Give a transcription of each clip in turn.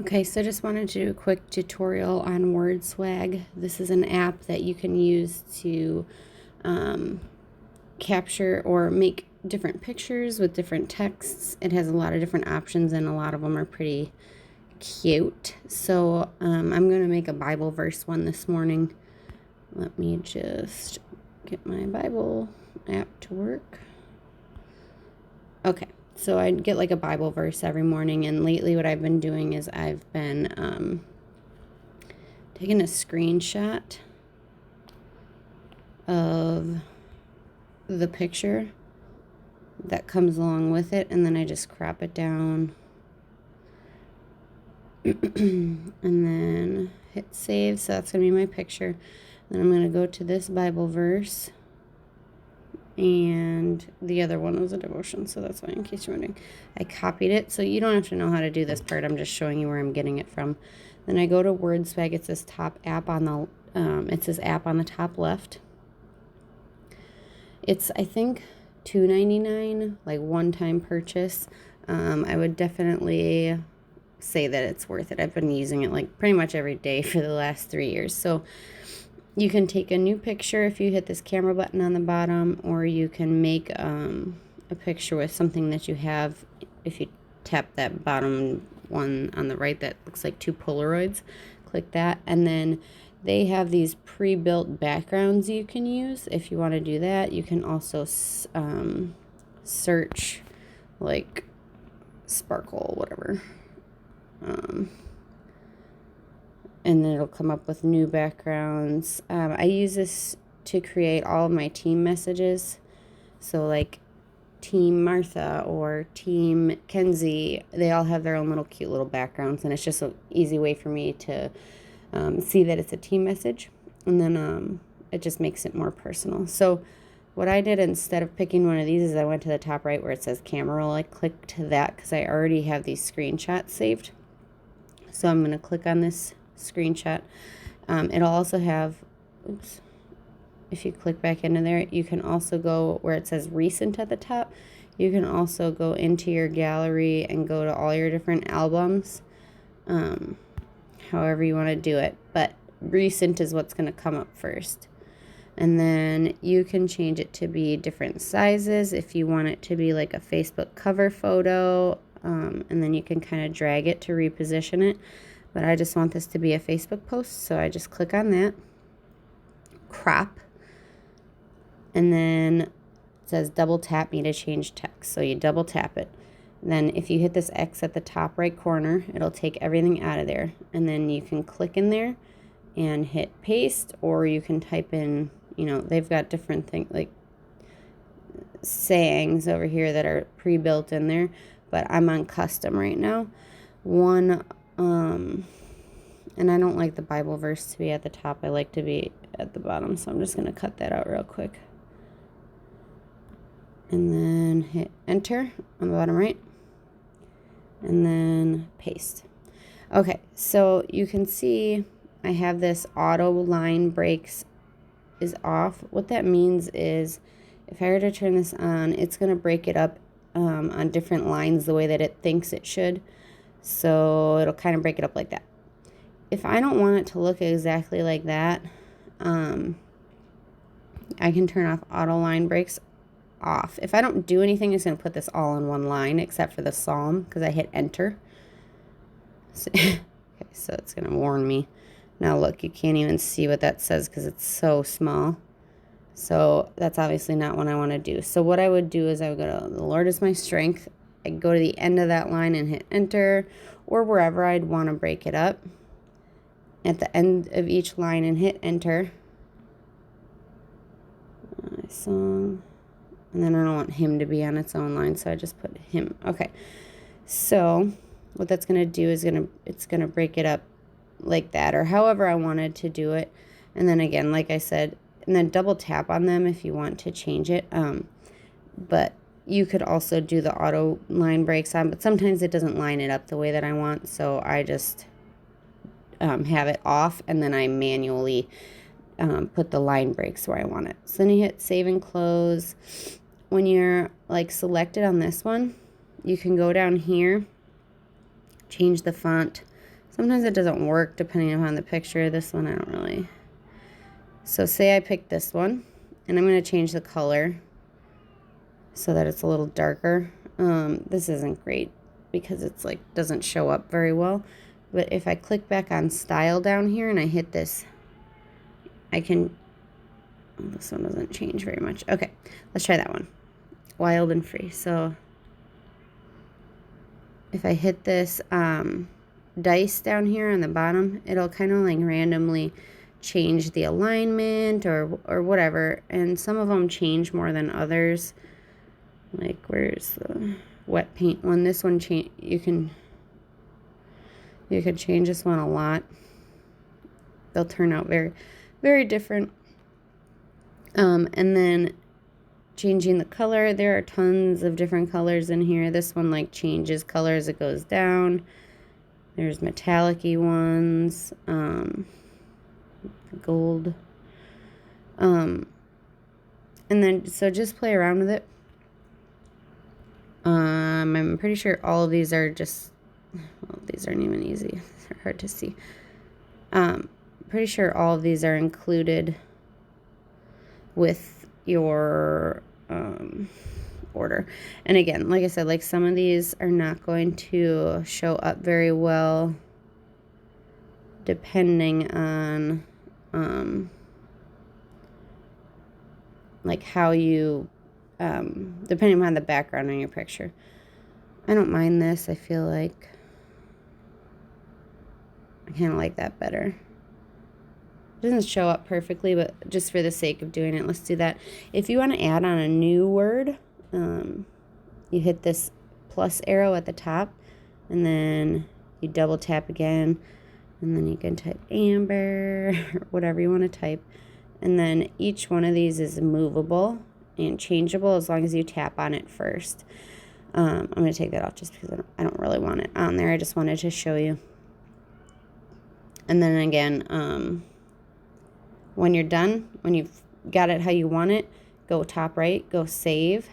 Okay, so I just wanted to do a quick tutorial on WordSwag. This is an app that you can use to capture or make different pictures with different texts. It has a lot of different options and a lot of them are pretty cute. So I'm going to make a Bible verse one this morning. Let me just get my Bible app to work. Okay. So I get like a Bible verse every morning, and lately what I've been doing is I've been taking a screenshot of the picture that comes along with it, and then I just crop it down and then hit save. So that's going to be my picture. Then I'm going to go to this Bible verse. And the other one was a devotion, so that's why, in case you're wondering, I copied it. So you don't have to know how to do this part. I'm just showing you where I'm getting it from. Then I go to WordSwag. It's this top app on the it's this app on the top left. It's, I think, $2.99, like one-time purchase. I would definitely say that it's worth it. I've been using it like pretty much every day for the last 3 years. So you can take a new picture if you hit this camera button on the bottom, or you can make a picture with something that you have. If you tap that bottom one on the right that looks like two Polaroids, click that, and then they have these pre-built backgrounds you can use if you want to do that. You can also search like sparkle, whatever. And then it'll come up with new backgrounds. I use this to create all of my team messages. So like Team Martha or Team Kenzie, they all have their own little cute little backgrounds, and it's just an easy way for me to see that it's a team message. And then it just makes it more personal. So what I did instead of picking one of these is I went to the top right where it says camera roll. I clicked that because I already have these screenshots saved. So I'm going to click on this screenshot. It'll also have, oops, if you click back into there, you can also go where it says recent at the top. You can also go into your gallery and go to all your different albums, however you want to do it, but recent is what's going to come up first. And then you can change it to be different sizes if you want it to be like a Facebook cover photo, and then you can kind of drag it to reposition it. But I just want this to be a Facebook post, so I just click on that, crop, and then it says double tap me to change text. So you double tap it. Then if you hit this X at the top right corner, it'll take everything out of there. And then you can click in there and hit paste, or you can type in, they've got different things like sayings over here that are pre-built in there, but I'm on custom right now. And I don't like the Bible verse to be at the top. I like to be at the bottom, so I'm just going to cut that out real quick. And then hit enter on the bottom right. And then paste. Okay, so you can see I have this auto line breaks is off. What that means is if I were to turn this on, it's going to break it up on different lines the way that it thinks it should. So it'll kind of break it up like that. If I don't want it to look exactly like that, I can turn off auto line breaks off. If I don't do anything, it's going to put this all in one line except for the psalm because I hit enter. So, okay, so it's going to warn me. Now look, you can't even see what that says because it's so small. So that's obviously not what I want to do. So what I would do is I would go to the Lord is my strength. I go to the end of that line and hit enter, or wherever I'd want to break it up. At the end of each line and hit enter. Song. And then I don't want him to be on its own line, so I just put him. Okay. So what that's going to do is it's going to break it up like that, or however I wanted to do it. And then again, like I said, and then double tap on them if you want to change it. But you could also do the auto line breaks on, but sometimes it doesn't line it up the way that I want, so I just have it off, and then I manually put the line breaks where I want it. So then you hit save and close. When you're like selected on this one, you can go down here, change the font Sometimes it doesn't work depending upon the picture. This one I don't really. So say I pick this one, and I'm going to change the color so that it's a little darker. This isn't great because it's like doesn't show up very well. But if I click back on style down here and I hit this, I can, oh, this one doesn't change very much. Okay, let's try that one. Wild and free. So if I hit this dice down here on the bottom, it'll kind of like randomly change the alignment or whatever. And some of them change more than others. Like where's the wet paint one? This one change, you can change this one a lot. They'll turn out very, very different. And then changing the color, there are tons of different colors in here. This one like changes color as it goes down. There's metallic-y ones, gold. And then, so just play around with it. I'm pretty sure all of these are just, well, these aren't even easy. They're hard to see. Pretty sure all of these are included with your order. And again, like I said, like some of these are not going to show up very well depending on like how you depending on the background on your picture. I don't mind this. I feel like I kind of like that better. It doesn't show up perfectly, but just for the sake of doing it, let's do that. If you want to add on a new word, you hit this plus arrow at the top, and then you double tap again, and then you can type amber, or whatever you want to type. And then each one of these is movable and changeable as long as you tap on it first. I'm going to take that off just because I don't really want it on there. I just wanted to show you. And then again, when you're done, when you've got it how you want it, go top right, go save.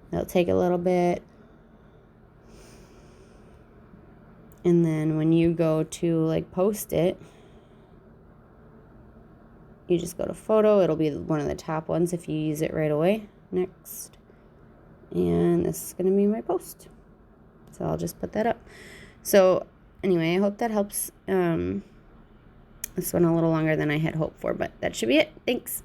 It'll take a little bit. And then when you go to like post it, you just go to photo. It'll be one of the top ones if you use it right away. Next. And this is going to be my post. So I'll just put that up. So anyway, I hope that helps. This one a little longer than I had hoped for, but that should be it. Thanks.